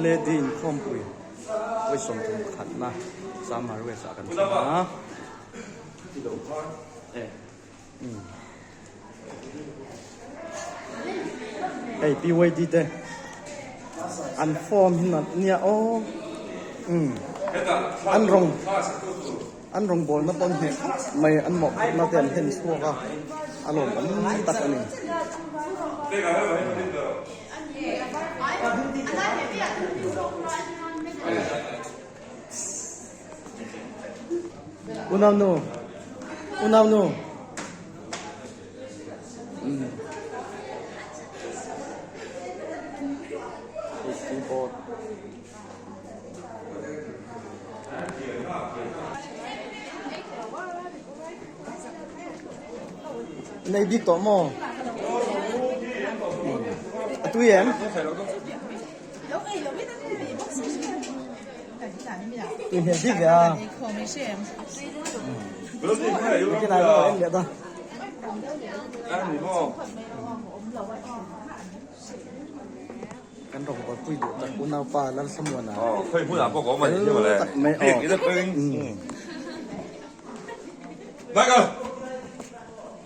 เลดินข้อมปุยไว้ส่งถึงขัดนะสามารถเวสากันนะไอ้ปีไว้ดีเด้อันฟอร์มหินเนี่ยโอ้อันรงบอลมาปนเหตุไม่อันหมอกมาเตียนเห็นชัวก็อารมณ์มันตัดอันนี้อุณหภูมิในบิ๊กโตโมตู้เย็นตู้เย็นบิ๊กอ่ะไม่ใช่อะไรก็เอ็นเดียดกันรองก็คุยอยู่แต่อุณหภูมิแล้วสมวนอ่ะ可以不然不讲嘛，因为嘞，别给他冰，那个，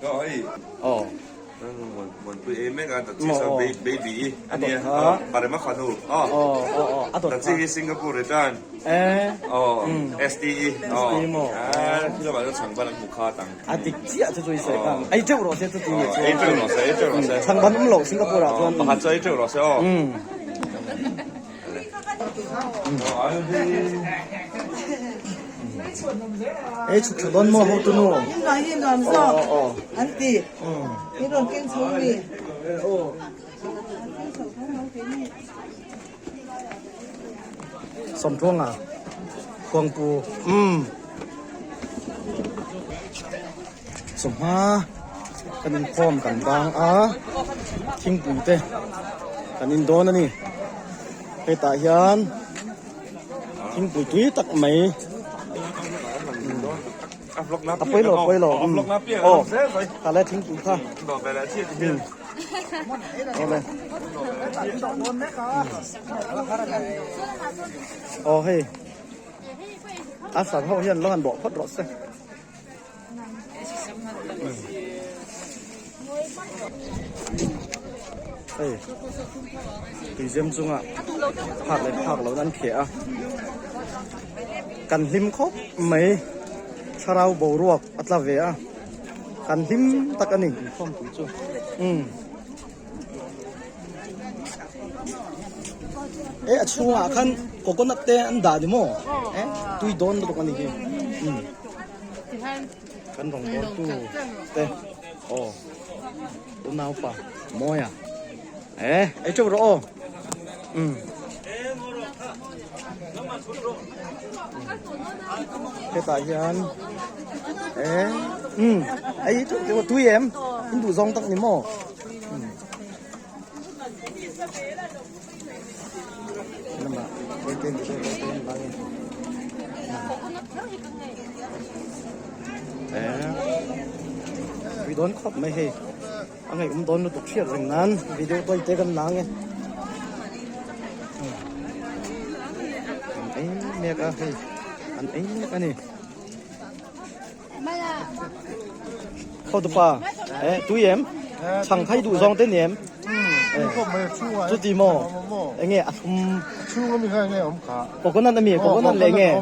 可以。哦。我对咩个就至少 baby，อันนี้把你们看到哦。啊ตัวที่สิงคโปร์เลยจ้าน哦 SDE 哦ที่เราบอกว่า长班的顾客等啊的只啊就做一些干哎这个老师这第一这个老师长班那么老新加坡啊把它做这个老师哦哎出去乱摸好多喏阴暖是安迪你弄更聪明สมช่วงอ่ะกวางปูสมมากันพร้อมกันบางทิ้งปุ๋ยเต้กันอินโดนนี่ไปตาเฮียนทิ้งปุ๋ยตุ้ยตักไหมตักไปหลอกโอ้ตาแรกทิ้งปุ๋ยค่ะเอาเลยโอ้เฮ้ยอาสาเขาเห็นแล้วกันบอกพัดรถเส้เฮ้ยตีเสียมจุงอ่ะผักเลยผักเหล่านั้นเขียกันหิมครบไหมชาเราโบรวกอัตลาเวียกันหิมตะกันนี่ข้อมปุ๋ยจุเอ๊ะช่วงคันโกโก้นัทเตอันดาดิโมเอ๊ะตุยโดนตัวกันนี่กันรองบอลตู้เตะโอ้ตัวน้าวป่ะโมยอ่ะเอ๊ะไอ้เจ้าโรเฮ้ยตายันเอ๊ะไอ้เจ้าตุยเอ็มอินดูซองตักนี่โมวิดีโอครบไม่เฮ้อันนี้โดนตกเชือกอย่างนั้นวิดีโอตัวเตะกันหลังไงไอ้เมียก็เฮ้อันไอ้เมียกันนี่เข้าตัวป่าตู้เย็มช่างให้ดูซองเต้นเย็มจุดดีโมไอ้เงี้ยชูก็มีใครเงี้ยผมขาโกโก้นั่นมีโกโก้นั่นเลยเงี้ย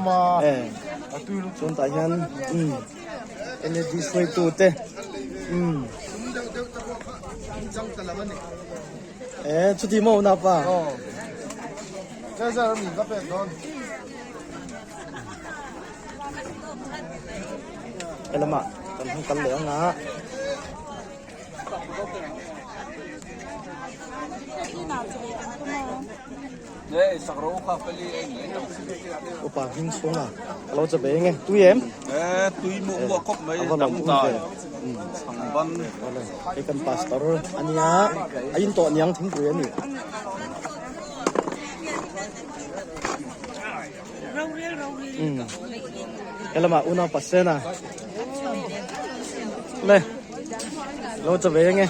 จนตายฉันอันนี้ดีสวยตัวเต้ชุดดีโมนับป่ะใช่มีก็เป็นตอนละมากันทั้งกันเหลืองนะโอปาหิ้งสวงอ่ะเราจะเบงไงตุ้ยเอ็มตุ้ยมุกครบไหมดังตายสังบันไอ้กันพาสตอร์อันนี้ไอ้ยินตัวนี้ยังทิ้งปุ๋ยนี่ละมาอุณหภูมิเซน่ะเลยเราจะเบงไง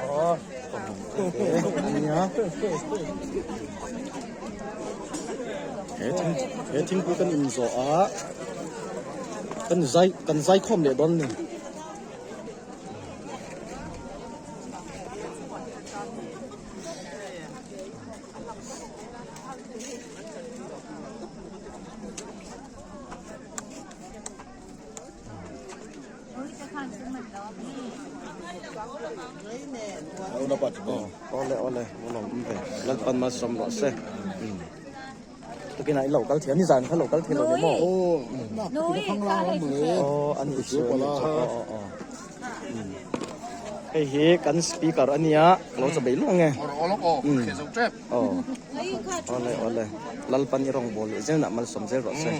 哦，你啊，聽佢跟唔傻啊，跟仔空嚟當呢。Udah pak, oleh, belum sampai. Lapan masam rasa. Tu kena lokal tiang ni jangan lokal tiang ni mau. Oh, ani isu lah. Kan speaker ani ya, kalau sebelum nge. Oh, oleh. Lalpan ni rong boleh, jangan nak masam saya rasa.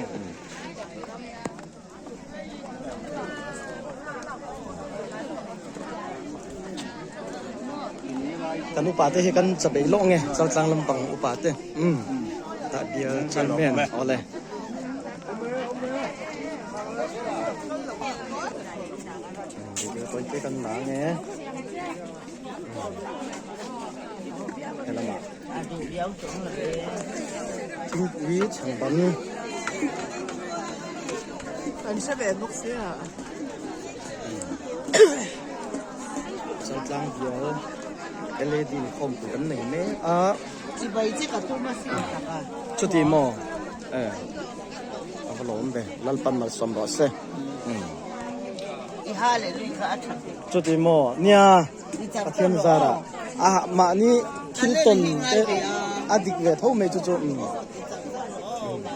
Kan upate he kan sabai lo nge sang lempang upate tak dia chairman oleh dia konti kan na nge kelama ting wi chang ban kan sa be bok sia sang dia LED 空不跟你咩啊？ si bai che ka tu ma sia ka 出啲麼？我攞咁嘅，攞品物送落先。i ha le ri ka atha 出啲麼？你啊，阿天晒啦，啊嘛你天頓嘅阿啲嘅頭尾做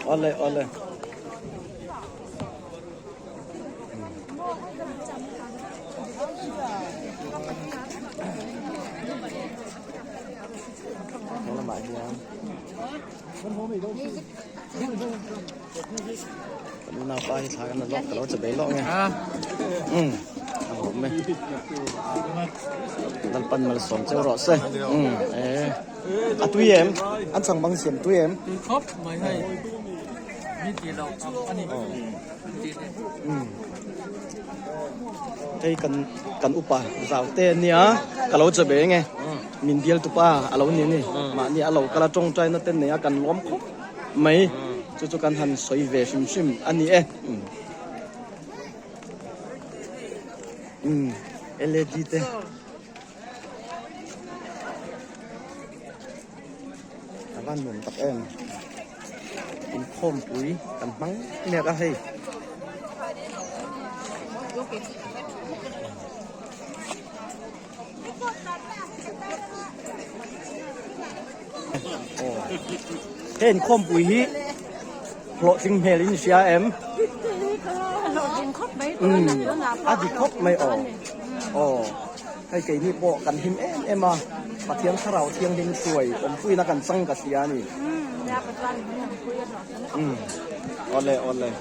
我嚟。買啲啊！咁嗱，快啲查緊落，攞隻鼻落嘅。好咩？นั่นเป็นมันสมเจ้ารอดเซ่อ่ะตุ้ยเอ็มอันสั่งบางเสียงตุ้ยเอ็ม ครบไม่ให้มีจีเราอันนี้จีใช้กันอุปาสาวเต้นเนี่ยกับเราจะเบงไงมินเดียลตุปาเรานี่มาเนี่ยเรากระจงใจนั่นเต้นเนี่ยกันล้อมครบไม่จู่ๆกันหันสวยเวชิมอันนี้LED เต้บ้านหนุ่มตักกินโคมปุ๋ยกันมั้งเนี่ยก็ให้เห็นโคมปุ๋ยโปรซิงเฮลินเซียอาดิคบไม่ออกให้ไก่นี่โปะกันหิมมาปะเทียงข้าเราเทียงดินสวยผมคุยนักกันสั่งกับเสียนี่เอาเลย